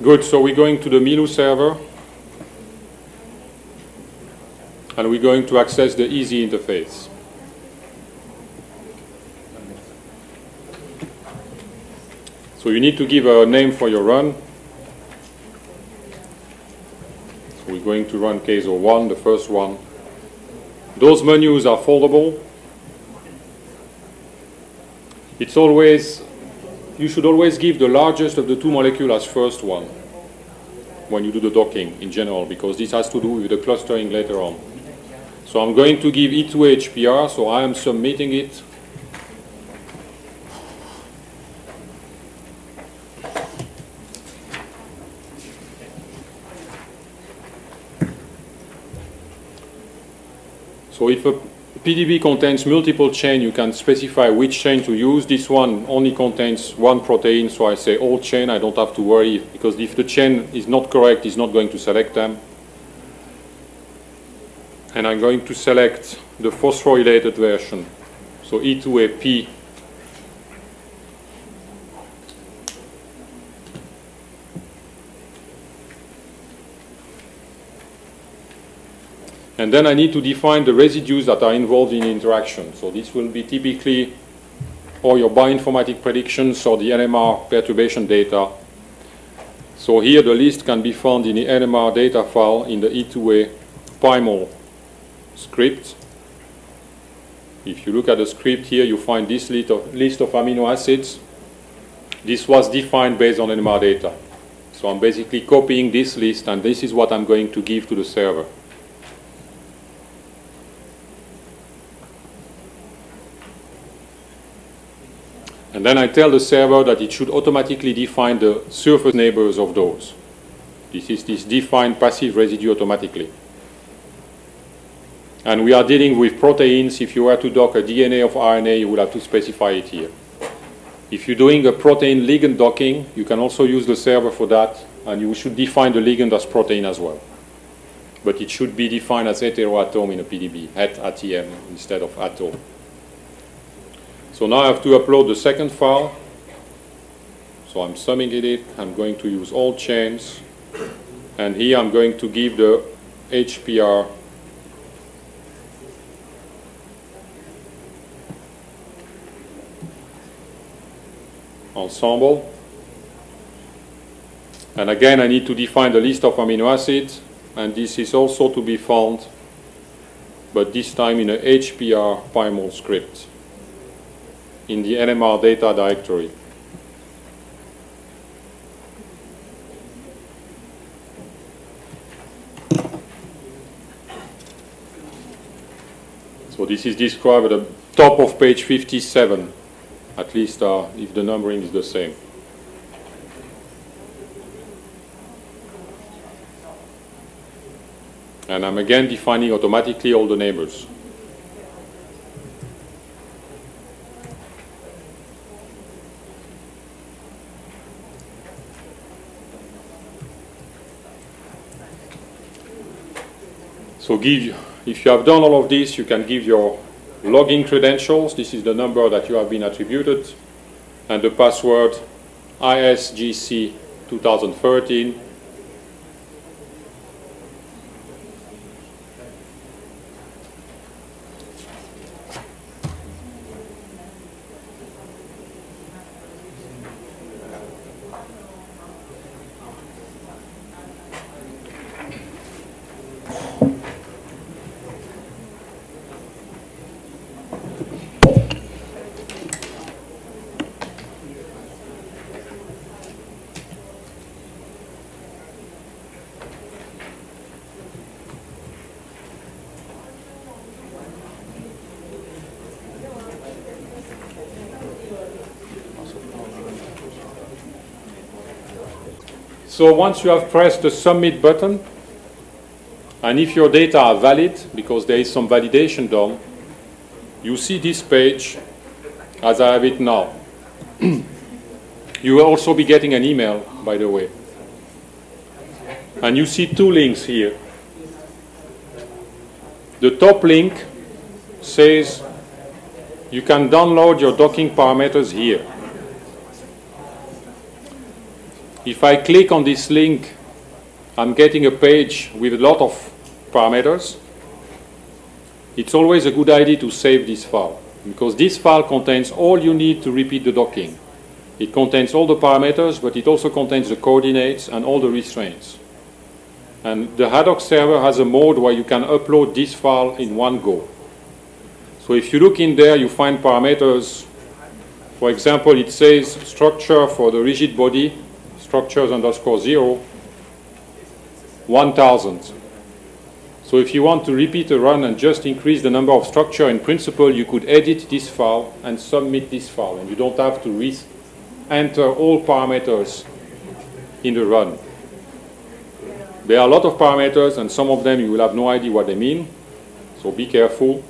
Good, so we're going to the Milu server and we're going to access the easy interface. So you need to give a name for your run. So we're going to run case 01, the first one. Those menus are foldable. It's always, you should always give the largest of the two molecules as first one when you do the docking in general, because this has to do with the clustering later on. So I'm going to give E2A HPR, so I am submitting it. So if a PDB contains multiple chains, you can specify which chain to use. This one only contains one protein, so I say all chain. I don't have to worry, because if the chain is not correct, it's not going to select them. And I'm going to select the phosphorylated version, so E2AP. And then I need to define the residues that are involved in interaction. So this will be typically or your bioinformatic predictions or the NMR perturbation data. So here the list can be found in the NMR data file in the E2A PyMol script. If you look at the script here, you find this list of amino acids. This was defined based on NMR data. So I'm basically copying this list, and this is what I'm going to give to the server. And then I tell the server that it should automatically define the surface neighbors of those. This is this define passive residue automatically. And we are dealing with proteins. If you were to dock a DNA of RNA, you would have to specify it here. If you're doing a protein ligand docking, you can also use the server for that, and you should define the ligand as protein as well. But it should be defined as heteroatom in a PDB, het-ATM instead of atom. So now I have to upload the second file. So I'm summing it. I'm going to use all chains. And here I'm going to give the HPR ensemble. And again, I need to define the list of amino acids. And this is also to be found, but this time in a HPR PyMol script in the NMR data directory. So this is described at the top of page 57, at least if the numbering is the same. And I'm again defining automatically all the neighbors. So if you have done all of this, you can give your login credentials. This is the number that you have been attributed, and the password ISGC 2013. So once you have pressed the submit button, and if your data are valid, because there is some validation done, you see this page as I have it now. You will also be getting an email, by the way. And you see two links here. The top link says you can download your docking parameters here. if I click on this link, I'm getting a page with a lot of parameters. It's always a good idea to save this file, because this file contains all you need to repeat the docking. It contains all the parameters, but it also contains the coordinates and all the restraints. And the Haddock server has a mode where you can upload this file in one go. So if you look in there, you find parameters. For example, it says structure for the rigid body, structures underscore 0, 1000. So if you want to repeat a run and just increase the number of structure, in principle, you could edit this file and submit this file, and you don't have to enter all parameters in the run. There are a lot of parameters, and some of them you will have no idea what they mean, so be careful.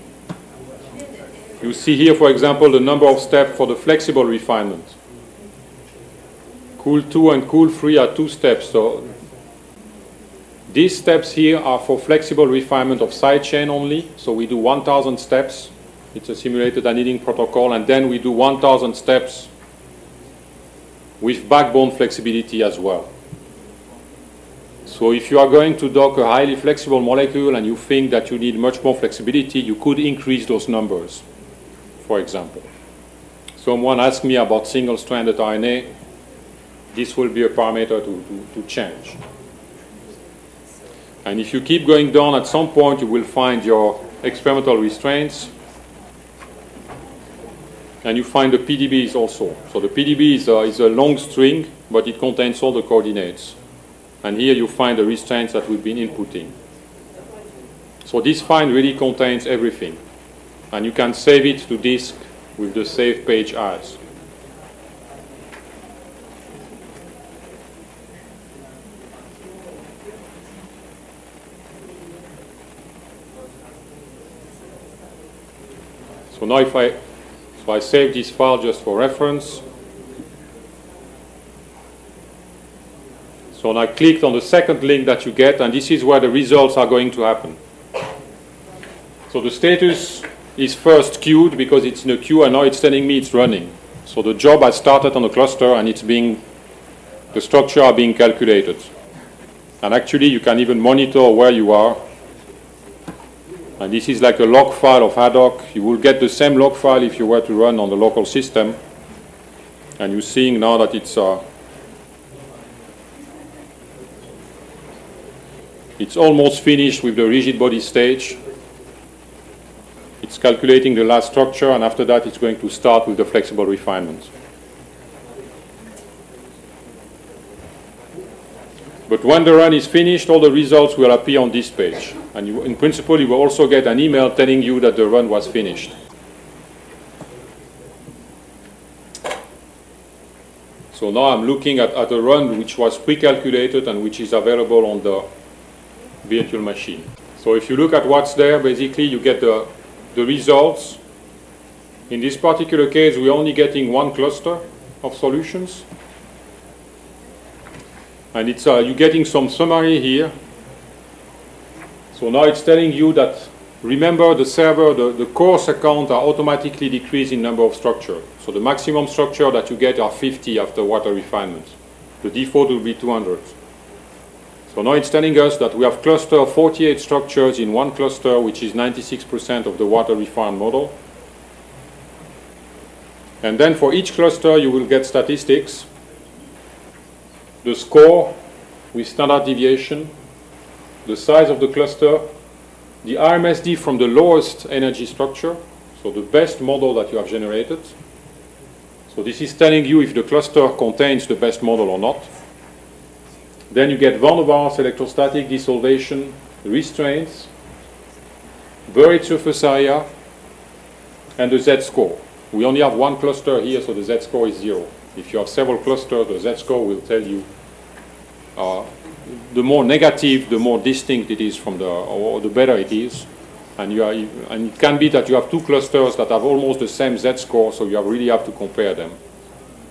You see here, for example, the number of steps for the flexible refinement. Cool 2 and cool 3 are 2 steps. So these steps here are for flexible refinement of sidechain only. So we do 1000 steps. It's a simulated annealing protocol, and then we do 1000 steps with backbone flexibility as well. So if you are going to dock a highly flexible molecule and you think that you need much more flexibility, you could increase those numbers, for example. Someone asked me about single-stranded RNA. This will be a parameter to change. And if you keep going down, at some point you will find your experimental restraints, and you find the PDBs also. So the PDB is a long string, but it contains all the coordinates. And here you find the restraints that we've been inputting. So this file really contains everything. And you can save it to disk with the save page as. So now if I save this file just for reference. So now I clicked on the second link that you get, and this is where the results are going to happen. So the status is first queued because it's in a queue, and now it's telling me it's running. So the job has started on the cluster, and the structure are being calculated. And actually you can even monitor where you are. And this is like a log file of Haddock. You will get the same log file if you were to run on the local system. And you're seeing now that it's almost finished with the rigid body stage. It's calculating the last structure, and after that it's going to start with the flexible refinement. But when the run is finished, all the results will appear on this page. And in principle, you will also get an email telling you that the run was finished. So now I'm looking at a run which was pre-calculated and which is available on the virtual machine. So if you look at what's there, basically you get the results. In this particular case, we're only getting one cluster of solutions. And it's you're getting some summary here. So now it's telling you that, remember, the server, the course account are automatically decreasing number of structure. So the maximum structure that you get are 50 after water refinement. The default will be 200. So now it's telling us that we have cluster of 48 structures in one cluster, which is 96% of the water refined model. And then for each cluster, you will get statistics, the score with standard deviation, the size of the cluster, the Rmsd from the lowest energy structure, so the best model that you have generated. So this is telling you if the cluster contains the best model or not. Then you get van der Waals electrostatic desolvation, restraints, buried surface area, and the Z-score. We only have one cluster here, so the Z-score is 0. If you have several clusters, the Z-score will tell you the more negative, the more distinct it is from or the better it is. And it can be that you have two clusters that have almost the same Z-score, so you really have to compare them.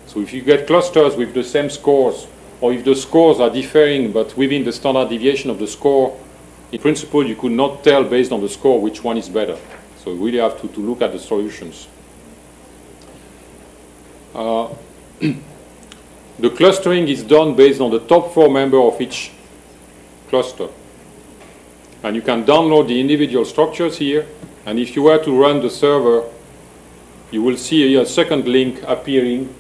So if you get clusters with the same scores, or if the scores are differing but within the standard deviation of the score, in principle you could not tell based on the score which one is better. So you really have to look at the solutions. the clustering is done based on the top 4 members of each cluster. And you can download the individual structures here, and if you were to run the server, you will see a second link appearing,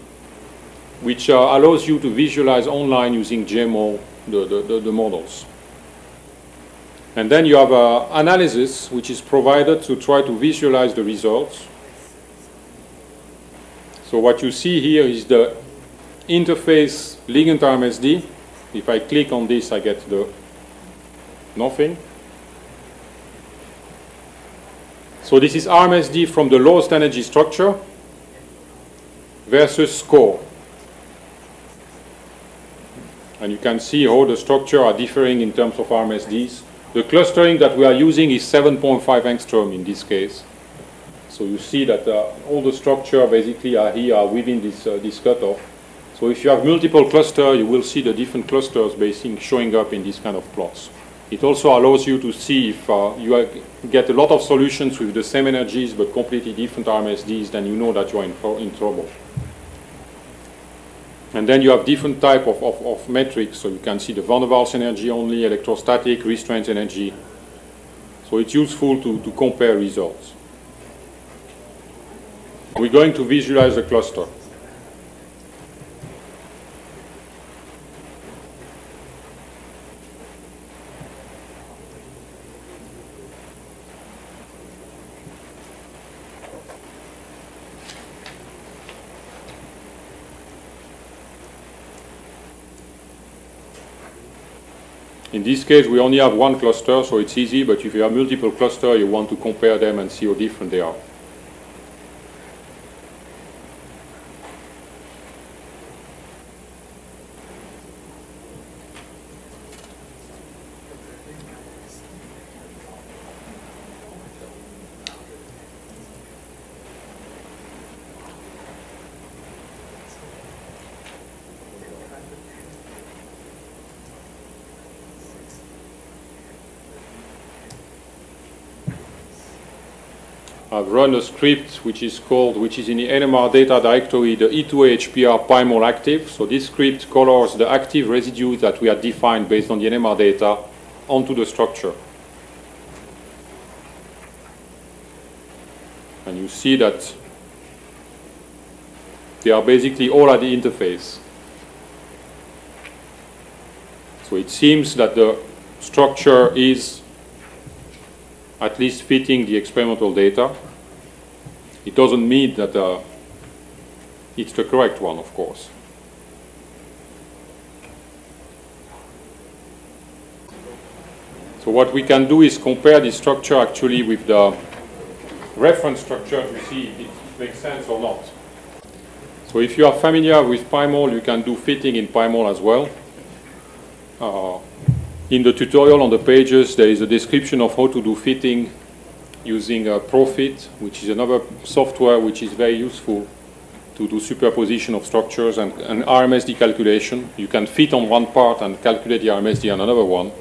which allows you to visualize online using JMO the models. And then you have analysis, which is provided to try to visualize the results. So what you see here is the interface ligand Rmsd. If I click on this, I get the nothing. So this is Rmsd from the lowest energy structure versus score. And you can see how the structure are differing in terms of Rmsds. The clustering that we are using is 7.5 angstrom in this case. So you see that all the structure basically are here within this cutoff. So if you have multiple clusters, you will see the different clusters basically showing up in these kind of plots. It also allows you to see if you get a lot of solutions with the same energies but completely different Rmsds, then you know that you are in trouble. And then you have different type of metrics, so you can see the van der Waals energy only, electrostatic, restraint energy. So it's useful to compare results. We're going to visualize the cluster. In this case, we only have one cluster, so it's easy, but if you have multiple clusters, you want to compare them and see how different they are. I've run a script which is in the NMR data directory, the E2A-HPR PyMol active. So this script colors the active residues that we have defined based on the NMR data onto the structure. And you see that they are basically all at the interface. So it seems that the structure is at least fitting the experimental data. It doesn't mean that it's the correct one, of course. So what we can do is compare this structure actually with the reference structure to see if it makes sense or not. So if you are familiar with PyMol, you can do fitting in PyMol as well. In the tutorial on the pages, there is a description of how to do fitting using Prof, which is another software which is very useful to do superposition of structures and Rmsd calculation. You can fit on one part and calculate the Rmsd on another one.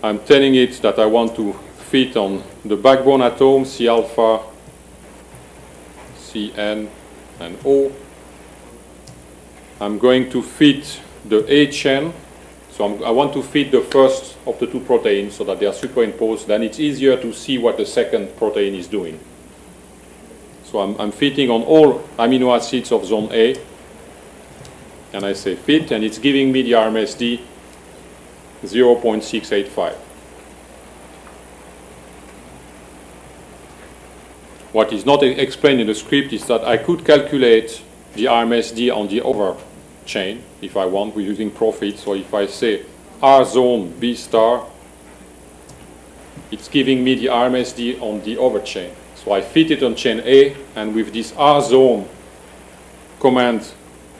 I'm telling it that I want to fit on the backbone atom, C alpha, Cn, and O. I'm going to fit the A chain. So I want to fit the first of the two proteins so that they are superimposed. Then it's easier to see what the second protein is doing. So I'm fitting on all amino acids of zone A. And I say fit, and it's giving me the Rmsd 0.685. What is not explained in the script is that I could calculate the Rmsd on the over chain if I want, with using Prof. So if I say R zone B star, it's giving me the Rmsd on the over chain. So I fit it on chain A, and with this R zone command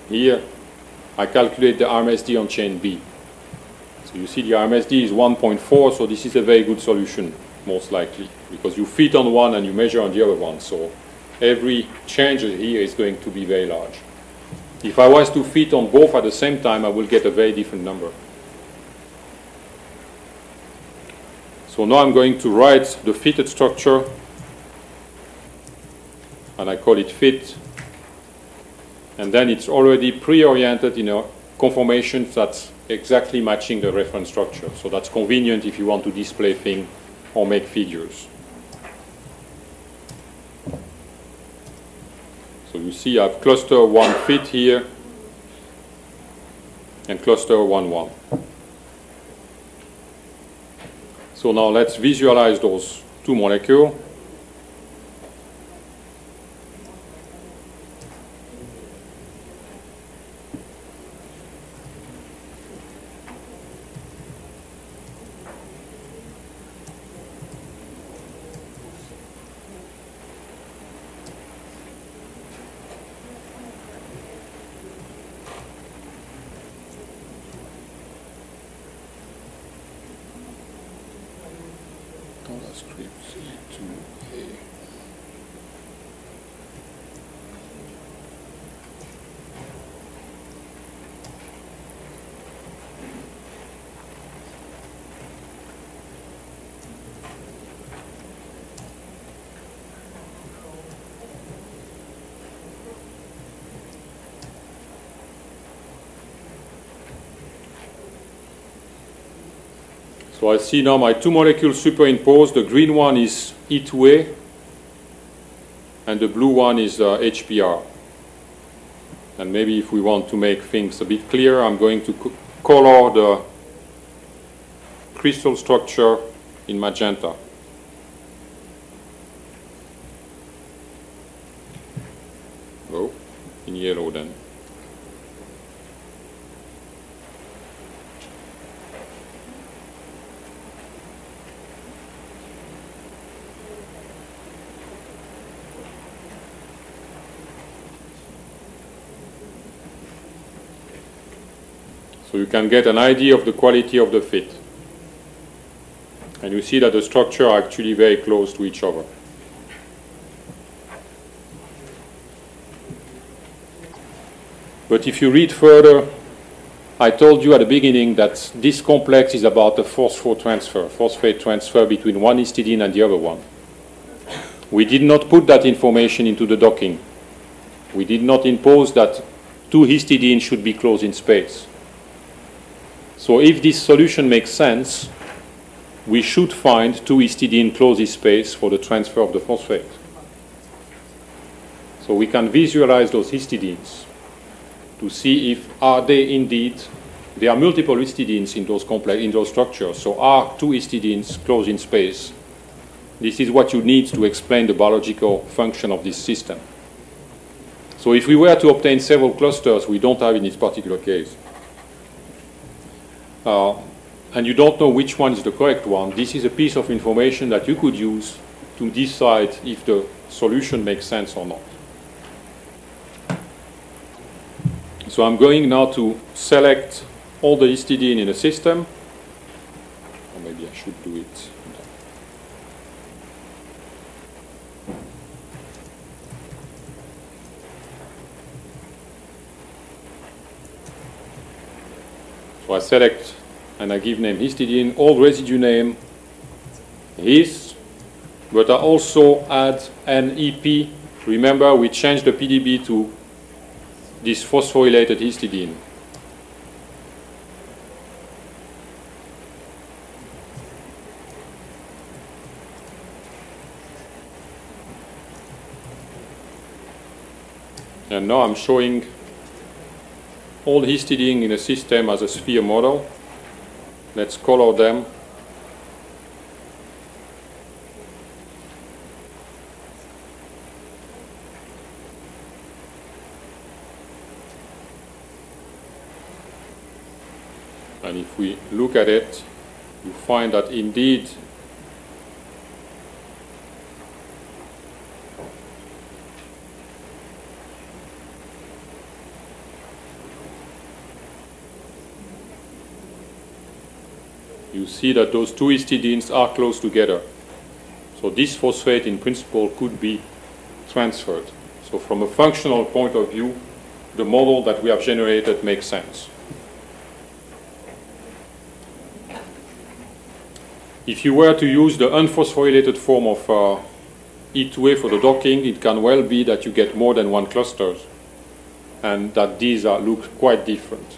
here, I calculate the Rmsd on chain B. So you see the Rmsd is 1.4, so this is a very good solution, most likely, because you fit on one and you measure on the other one. So every change here is going to be very large. If I was to fit on both at the same time, I will get a very different number. So now I'm going to write the fitted structure, and I call it fit. And then it's already pre-oriented in a conformation that's exactly matching the reference structure. So that's convenient if you want to display things or make figures. So you see I have cluster 1 fit here and cluster 1, 1. So now let's visualize those two molecules. So I see now my two molecules superimposed. The green one is E2A, and the blue one is HPR. And maybe if we want to make things a bit clearer, I'm going to color the crystal structure in magenta. Oh, in yellow then. So you can get an idea of the quality of the fit. And you see that the structures are actually very close to each other. But if you read further, I told you at the beginning that this complex is about a phosphate transfer between one histidine and the other one. We did not put that information into the docking. We did not impose that two histidines should be close in space. So if this solution makes sense, we should find two histidine close in space for the transfer of the phosphate. So we can visualize those histidines to see if are they indeed, there are multiple histidines in those structures, so are two histidines close in space. This is what you need to explain the biological function of this system. So if we were to obtain several clusters, we don't have in this particular case. And you don't know which one is the correct one, this is a piece of information that you could use to decide if the solution makes sense or not. So I'm going now to select all the histidine in a system. Or maybe I should do it. So I select and I give name histidine, all residue name his, but I also add an EP. Remember, we changed the PDB to this phosphorylated histidine. And now I'm showing all histidine in a system as a sphere model. Let's color them. And if we look at it, you find that indeed you see that those two histidines are close together. So this phosphate in principle could be transferred. So from a functional point of view, the model that we have generated makes sense. If you were to use the unphosphorylated form of E2A for the docking, it can well be that you get more than one cluster, and that these look quite different.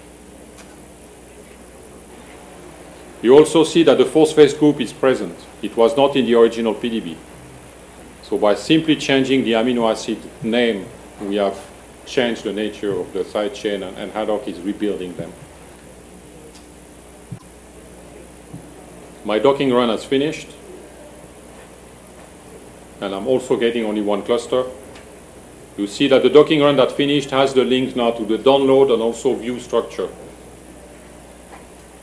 You also see that the phosphase group is present. It was not in the original PDB. So by simply changing the amino acid name, we have changed the nature of the side chain, and Haddock is rebuilding them. My docking run has finished, and I'm also getting only one cluster. You see that the docking run that finished has the link now to the download and also view structure.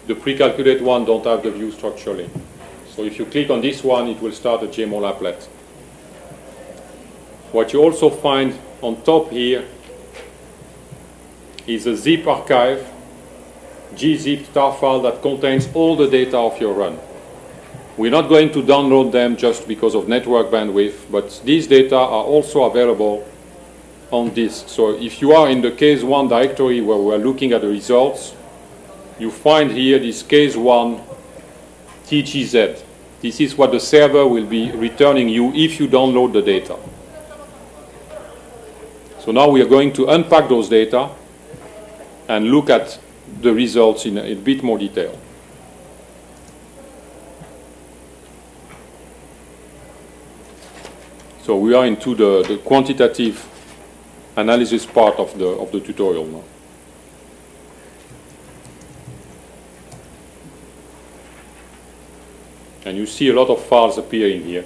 The pre-calculated one don't have the view structure link. So if you click on this one, it will start a JMOL applet. What you also find on top here is a zip archive, gzip tar file that contains all the data of your run. We're not going to download them just because of network bandwidth, but these data are also available on disk. So if you are in the case 1 directory where we're looking at the results, you find here this case 1 TGZ. This is what the server will be returning you if you download the data. So now we are going to unpack those data and look at the results in a bit more detail. So we are into the quantitative analysis part of the tutorial now. And you see a lot of files appearing here.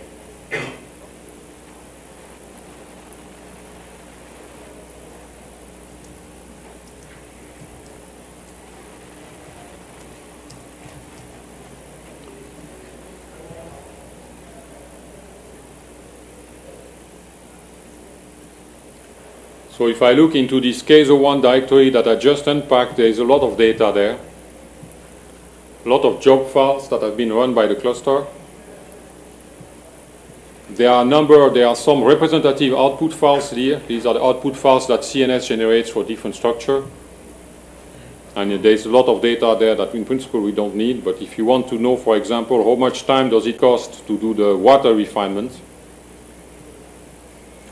So if I look into this case01 directory that I just unpacked, there is a lot of data there. A lot of job files that have been run by the cluster. There are some representative output files here. These are the output files that CNS generates for different structure. And there's a lot of data there that in principle we don't need, but if you want to know, for example, how much time does it cost to do the water refinement,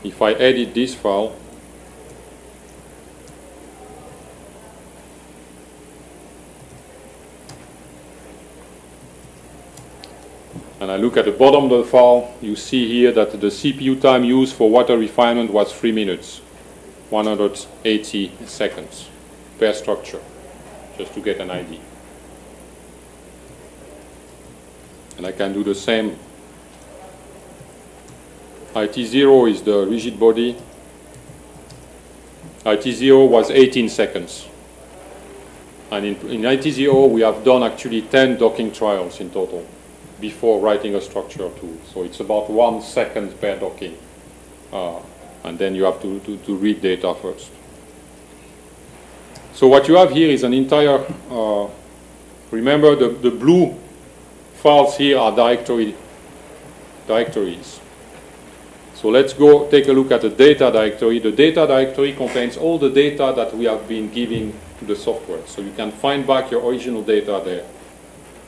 if I edit this file, and I look at the bottom of the file, you see here that the CPU time used for water refinement was 3 minutes, 180 seconds per structure, just to get an idea. And I can do the same. IT0 is the rigid body. IT0 was 18 seconds. And in IT0 we have done actually 10 docking trials in total before writing a structure tool. So it's about 1 second per docking. And then you have to read data first. So what you have here is an entire, remember the blue files here are directories. So let's go take a look at the data directory. The data directory contains all the data that we have been giving to the software. So you can find back your original data there.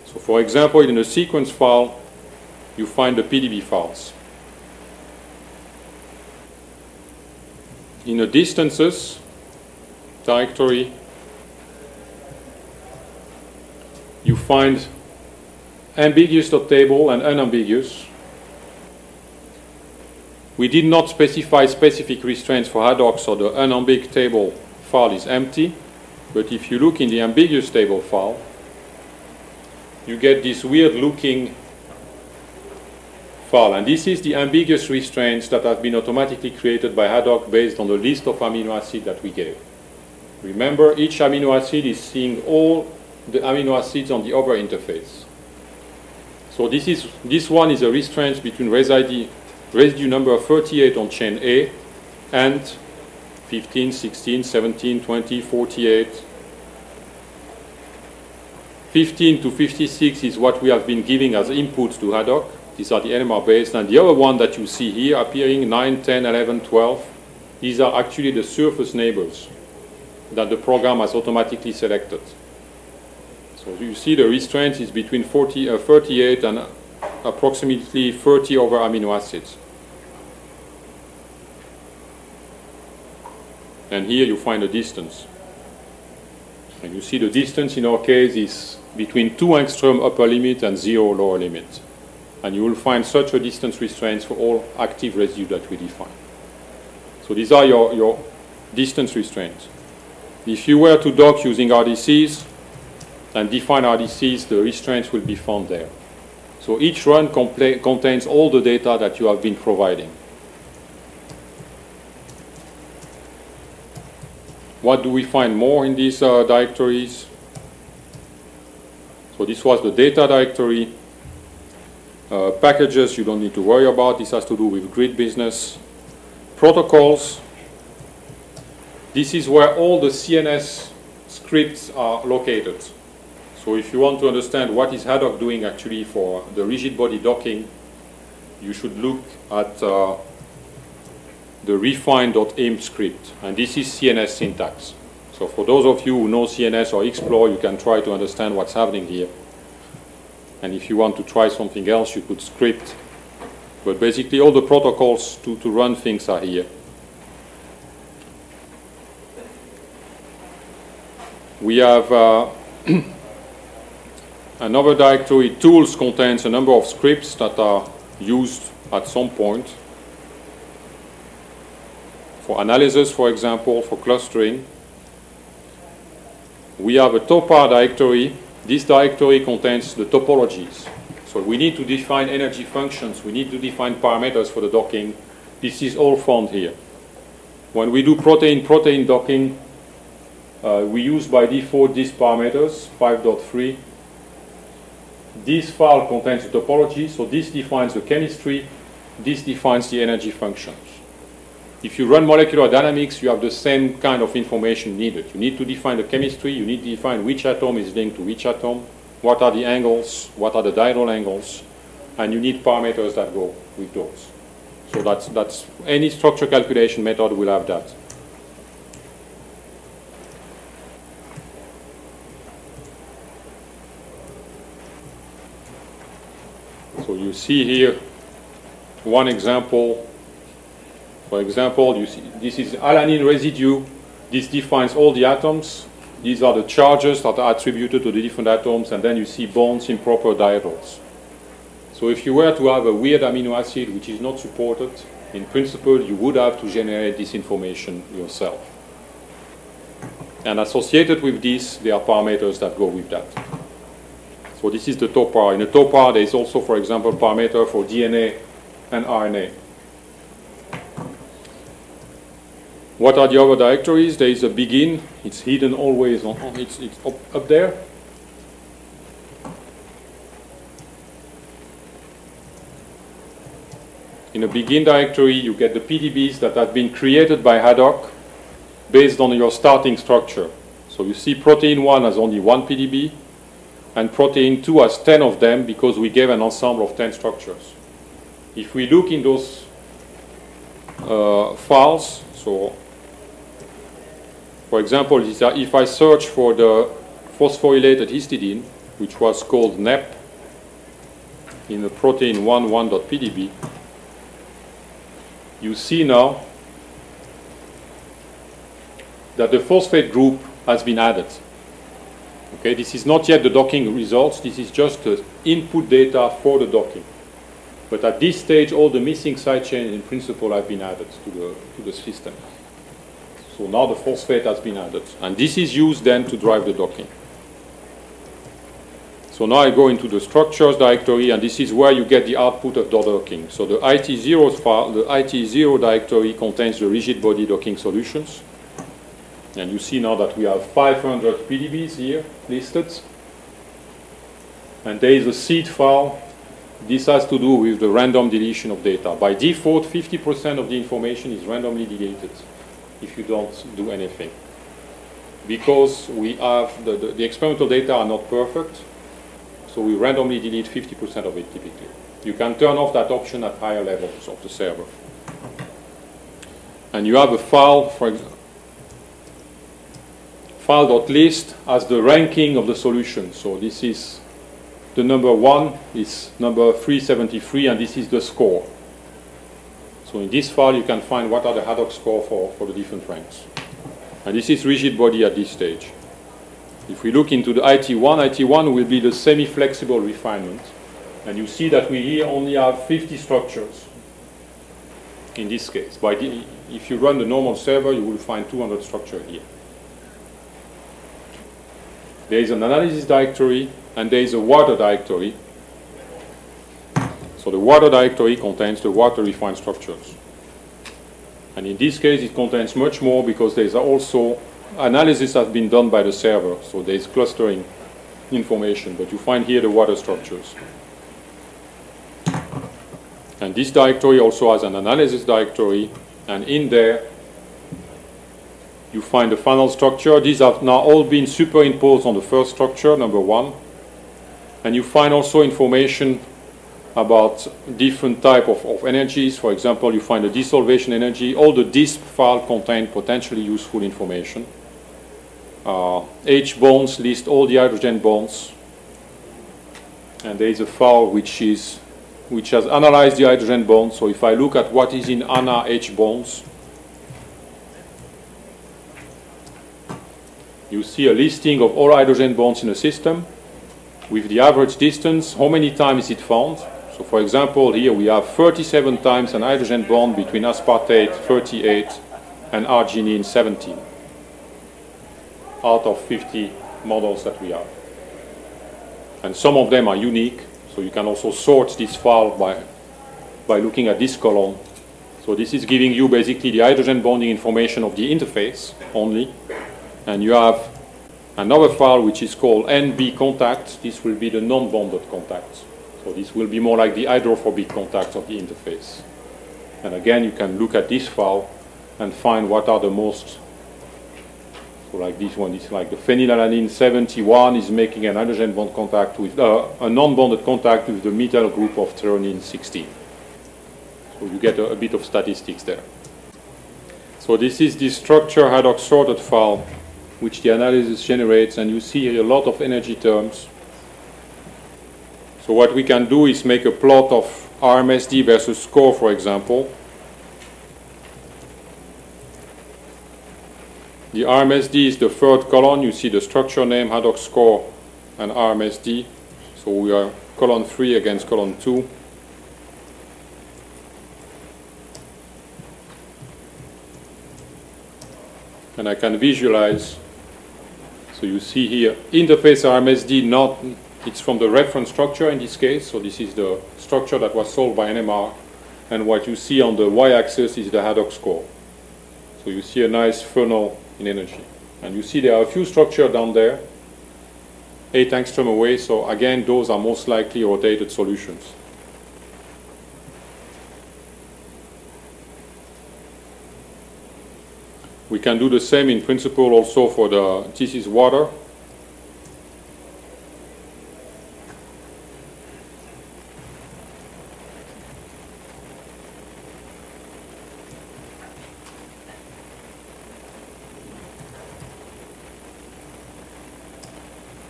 So for example, in the sequence file, you find the PDB files. In the distances directory, you find ambiguous.table and unambiguous. We did not specify specific restraints for Haddock, so the unambiguous table file is empty. But if you look in the ambiguous table file, you get this weird looking file. And this is the ambiguous restraints that have been automatically created by Haddock based on the list of amino acids that we gave. Remember, each amino acid is seeing all the amino acids on the other interface. So this one is a restraint between residue number 38 on chain A and 15, 16, 17, 20, 48. 15 to 56 is what we have been giving as inputs to Haddock. These are the NMR based, and the other one that you see here appearing 9, 10, 11, 12, these are actually the surface neighbors. that the program has automatically selected. So you see the restraint is between 38 and approximately 30 over amino acids. And here you find the distance. And you see the distance in our case is between 2 angstrom upper limit and 0 lower limit. And you will find such a distance restraints for all active residues that we define. So these are your distance restraints. If you were to dock using RDCs and define RDCs, the restraints will be found there. So each run contains all the data that you have been providing. What do we find more in these directories? So this was the data directory. Packages you don't need to worry about. This has to do with grid business. Protocols. This is where all the CNS scripts are located. So if you want to understand what is HADDOCK doing actually for the rigid body docking, you should look at the refine.imp script. And this is CNS syntax. So for those of you who know CNS or Explore, you can try to understand what's happening here. And if you want to try something else, you could script. But basically all the protocols to run things are here. We have another directory. Tools contains a number of scripts that are used at some point for analysis, for example, for clustering. We have a topar directory. This directory contains the topologies. So we need to define energy functions. We need to define parameters for the docking. This is all found here. When we do protein-protein docking, we use by default these parameters, 5.3. This file contains the topology, so this defines the chemistry, this defines the energy functions. If you run molecular dynamics, you have the same kind of information needed. You need to define the chemistry, you need to define which atom is linked to which atom, what are the angles, what are the diagonal angles, and you need parameters that go with those. So that's any structure calculation method will have that. So you see here one example. For example, you see this is alanine residue. This defines all the atoms. These are the charges that are attributed to the different atoms, and then you see bonds in proper diagonals. So if you were to have a weird amino acid which is not supported, in principle you would have to generate this information yourself. And associated with this, there are parameters that go with that. So this is the topar. In the topar, there is also, for example, parameter for DNA and RNA. What are the other directories? There is a begin. It's hidden always. It's up there. In a begin directory, you get the PDBs that have been created by HADDOCK based on your starting structure. So you see protein 1 has only one PDB, and protein 2 has 10 of them because we gave an ensemble of 10 structures. If we look in those files, so for example, if I search for the phosphorylated histidine, which was called NEP in the protein 1.pdb, you see now that the phosphate group has been added. Okay, this is not yet the docking results, this is just the input data for the docking. But at this stage, all the missing side chains in principle have been added to the system. So now the phosphate has been added. And this is used then to drive the docking. So now I go into the structures directory, and this is where you get the output of the docking. So the IT0 file, the IT0 directory contains the rigid body docking solutions. And you see now that we have 500 PDBs here listed. And there is a seed file. This has to do with the random deletion of data. By default, 50% of the information is randomly deleted if you don't do anything. Because we have the experimental data are not perfect, so we randomly delete 50% of it typically. You can turn off that option at higher levels of the server. And you have a file, for example. file.list as the ranking of the solution. So this is the number 1 is number 373, and this is the score. So in this file you can find what are the haddock score for the different ranks. And this is rigid body at this stage. If we look into the IT1 will be the semi-flexible refinement. And you see that we here only have 50 structures in this case. If you run the normal server, you will find 200 structures here. There is an analysis directory and there is a water directory. So the water directory contains the water refined structures. And in this case it contains much more because there is also analysis has been done by the server. So there is clustering information, but you find here the water structures. And this directory also has an analysis directory, and in there you find the final structure. These have now all been superimposed on the first structure, number 1. And you find also information about different type of energies. For example, you find the desolvation energy. All the DISP file contain potentially useful information. H bonds list all the hydrogen bonds. And there is a file which has analyzed the hydrogen bonds. So if I look at what is in ANA H bonds, you see a listing of all hydrogen bonds in a system with the average distance, how many times is it found. So for example, here we have 37 times an hydrogen bond between aspartate 38 and arginine 17 out of 50 models that we have. And some of them are unique, so you can also sort this file by looking at this column. So this is giving you basically the hydrogen bonding information of the interface only. And you have another file which is called NB contact. This will be the non-bonded contacts. So this will be more like the hydrophobic contacts of the interface. And again, you can look at this file and find what are the most. So like this one, it's like the phenylalanine 71 is making an hydrogen bond contact with a non-bonded contact with the methyl group of threonine 16. So you get a bit of statistics there. So this is the structure haddock sorted file which the analysis generates, and you see here a lot of energy terms. So what we can do is make a plot of Rmsd versus score, for example. The Rmsd is the third column. You see the structure name, haddock score, and Rmsd. So we are column 3 against column 2. And I can visualize. So you see here, interface Rmsd, it's from the reference structure in this case. So this is the structure that was solved by NMR. And what you see on the y-axis is the haddock score. So you see a nice funnel in energy. And you see there are a few structures down there, 8 angstrom away. So again, those are most likely rotated solutions. We can do the same in principle also for this is water.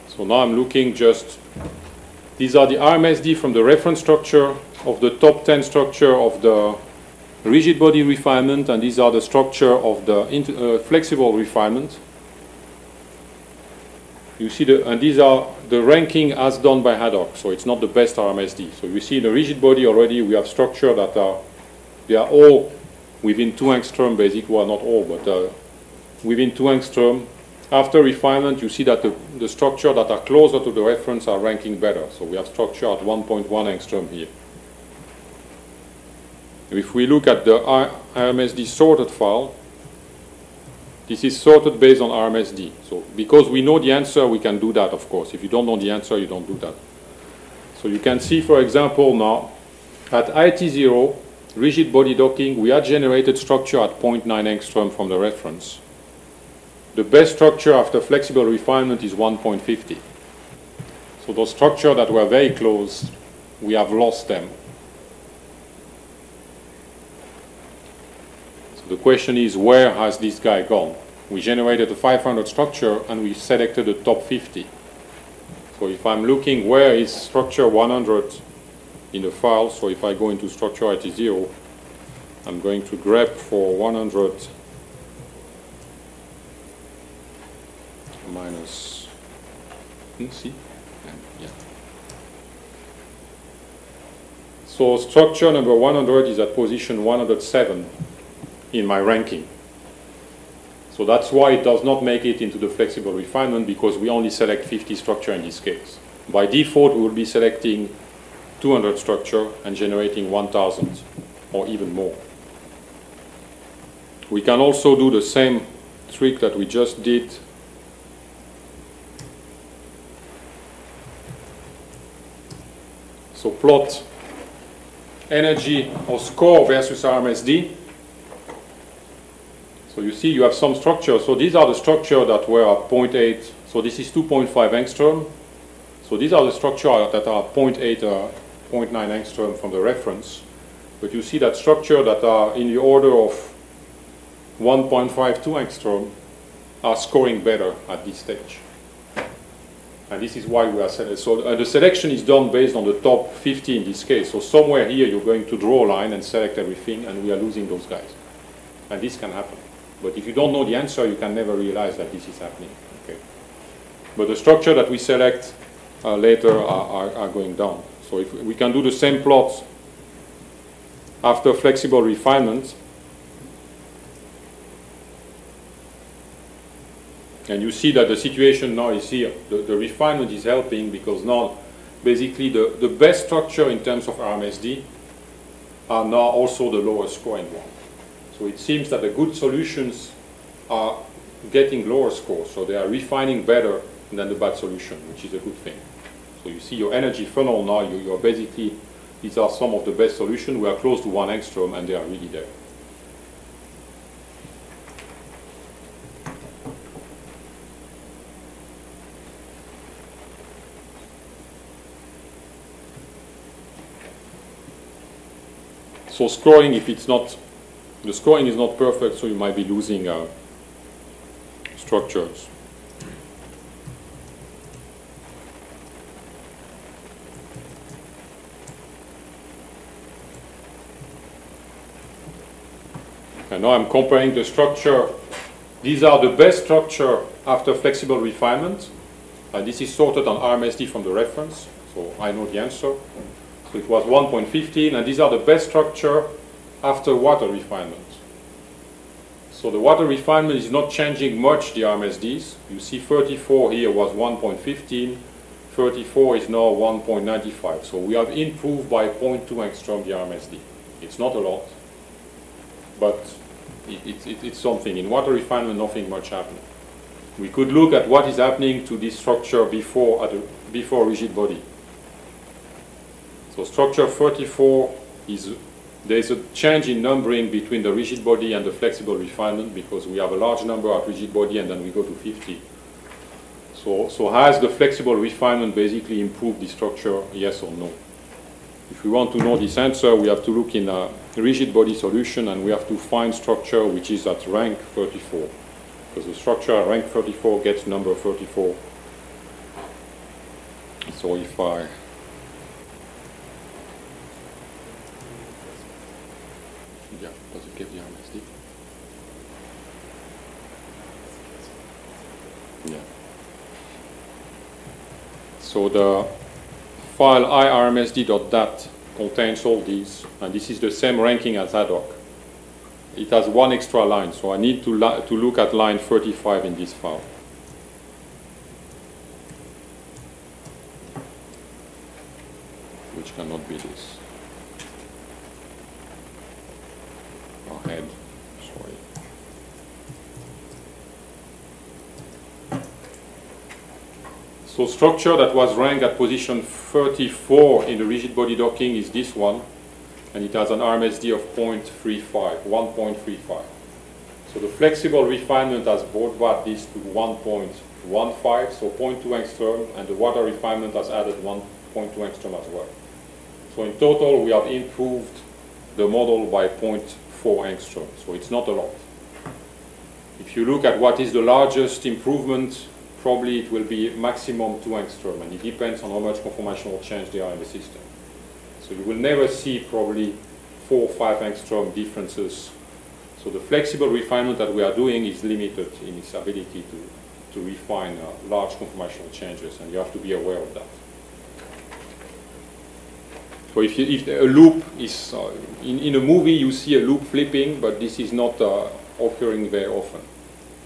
So now I'm looking just, these are the Rmsd from the reference structure of the top 10 structure of the rigid body refinement, and these are the structure of the flexible refinement. You see and these are the ranking as done by Haddock, so it's not the best Rmsd. So you see in the rigid body already we have structure that they are all within 2 angstrom basically, well not all, but within 2 angstrom. After refinement you see that the structure that are closer to the reference are ranking better. So we have structure at 1.1 angstrom here. If we look at the Rmsd sorted file, this is sorted based on Rmsd. So because we know the answer, we can do that, of course. If you don't know the answer, you don't do that. So you can see, for example, now, at IT0, rigid body docking, we had generated structure at 0.9 angstrom from the reference. The best structure after flexible refinement is 1.50. So those structures that were very close, we have lost them. The question is, where has this guy gone? we generated a 500 structure and we selected the top 50. So if I'm looking where is structure 100 in the file, so if I go into structure IT 0, I'm going to grep for 100 minus C. Yeah. So structure number 100 is at position 107 in my ranking. So that's why it does not make it into the flexible refinement, because we only select 50 structure in this case. By default, we will be selecting 200 structure and generating 1,000 or even more. We can also do the same trick that we just did. So plot energy or score versus Rmsd. So you see you have some structures. So these are the structures that were at 0.8. So this is 2.5 angstrom. So these are the structures that are 0.8 or 0.9 angstrom from the reference. But you see that structure that are in the order of 1.52 angstrom are scoring better at this stage. And this is why we are selecting. So the selection is done based on the top 50 in this case. So somewhere here you're going to draw a line and select everything, and we are losing those guys. And this can happen. But if you don't know the answer, you can never realize that this is happening. Okay. But the structure that we select later are going down. So if we can do the same plots after flexible refinement, and you see that the situation now is here. The refinement is helping, because now basically the best structure in terms of Rmsd are now also the lowest scoring one. So it seems that the good solutions are getting lower scores, so they are refining better than the bad solution, which is a good thing. So you see your energy funnel now, you're basically, these are some of the best solutions. We are close to 1 angstrom and they are really there. So scoring, if it's not, the scoring is not perfect, so you might be losing structures. And now I'm comparing the structure. These are the best structure after flexible refinement. This is sorted on Rmsd from the reference, so I know the answer. So it was 1.15, and these are the best structure after water refinement. So the water refinement is not changing much the Rmsds. You see 34 here was 1.15, 34 is now 1.95. So we have improved by 0.2 angstrom the Rmsd. It's not a lot, but it's something. In water refinement, nothing much happened. We could look at what is happening to this structure before rigid body. So structure 34 is, there's a change in numbering between the rigid body and the flexible refinement, because we have a large number at rigid body and then we go to 50. So has the flexible refinement basically improved the structure, yes or no? If we want to know this answer, we have to look in a rigid body solution, and we have to find structure which is at rank 34. Because the structure at rank 34 gets number 34. So if I... Yeah, does it give the Rmsd? Yeah. So the file irmsd.dat contains all these, and this is the same ranking as HADDOCK. It has one extra line, so I need to look at line 35 in this file. Which cannot be this. Ahead, sorry. So structure that was ranked at position 34 in the rigid body docking is this one, and it has an Rmsd of 0.35, 1.35. So the flexible refinement has brought this to 1.15, so 0.2 angstrom, and the water refinement has added 1.2 angstrom as well. So in total, we have improved the model by 0.4 angstrom, so it's not a lot. If you look at what is the largest improvement, probably it will be maximum 2 angstrom, and it depends on how much conformational change there are in the system. So you will never see probably 4 or 5 angstrom differences. So the flexible refinement that we are doing is limited in its ability to refine large conformational changes, and you have to be aware of that. So if a loop is, in a movie you see a loop flipping, but this is not occurring very often.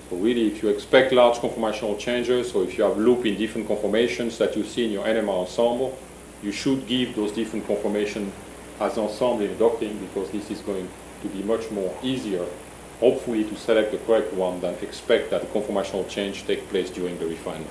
So really, if you expect large conformational changes, or if you have loop in different conformations that you see in your NMR ensemble, you should give those different conformations as ensemble in docking, because this is going to be much more easier, hopefully, to select the correct one than expect that a conformational change take place during the refinement.